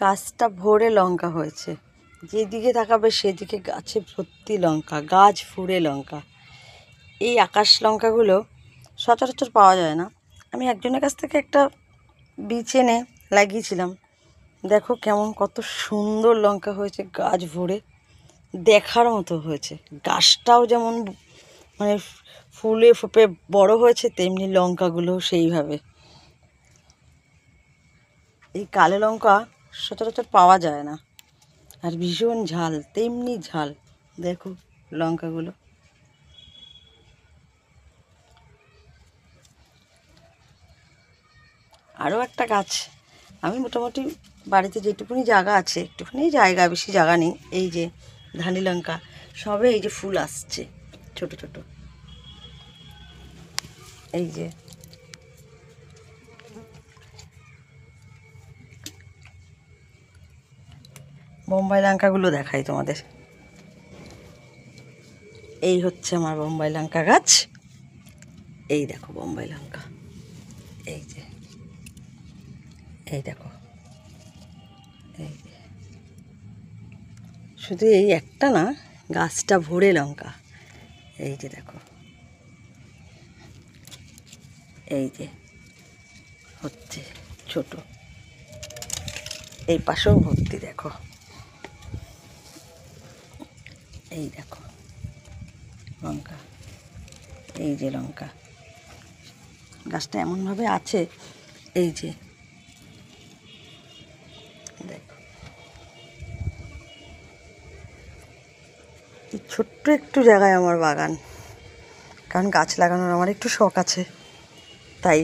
গাছটা ভরে লঙ্কা হয়েছে, যেদিকে তাকাবে সেদিকে গাছে ভর্তি লঙ্কা, গাছ ফুঁড়ে লঙ্কা। এই আকাশ লঙ্কাগুলো সচরাচর পাওয়া যায় না। আমি একজনের কাছ থেকে একটা বীজ এনে লাগিয়েছিলাম। দেখো কেমন কত সুন্দর লঙ্কা হয়েছে, গাছ ভরে দেখার মতো হয়েছে। গাছটাও যেমন মানে ফুলে ফুপে বড় হয়েছে, তেমনি লঙ্কাগুলোও সেইভাবে। এই কালো লঙ্কা সচরাচর পাওয়া যায় না, আর ভীষণ ঝাল, তেমনি ঝাল। দেখো লঙ্কাগুলো। আরও একটা গাছ আমি মোটামুটি বাড়িতে যেটুকুনি জায়গা আছে, একটুখানি জায়গা, বেশি জায়গা নেই, এই যে ধানি লঙ্কা সবে এই যে ফুল আসছে ছোট ছোট, এই যে বোম্বাই লঙ্কাগুলো দেখাই তোমাদের। এই হচ্ছে আমার বোম্বাই লঙ্কা গাছ। এই দেখো বোম্বাই লঙ্কা, এই যে, এই দেখো, এই যে। শুধু এই একটা না, গাছটা ভরে লঙ্কা। এই যে দেখো, এই যে হচ্ছে ছোট, এই পাশেও ভর্তি দেখো, এই দেখো লঙ্কা, এই যে লঙ্কা। গাছটা এমনভাবে আছে, এই যে দেখো, এই ছোট্ট একটু জায়গায় আমার বাগান, কারণ গাছ লাগানোর আমার একটু শখ আছে, তাই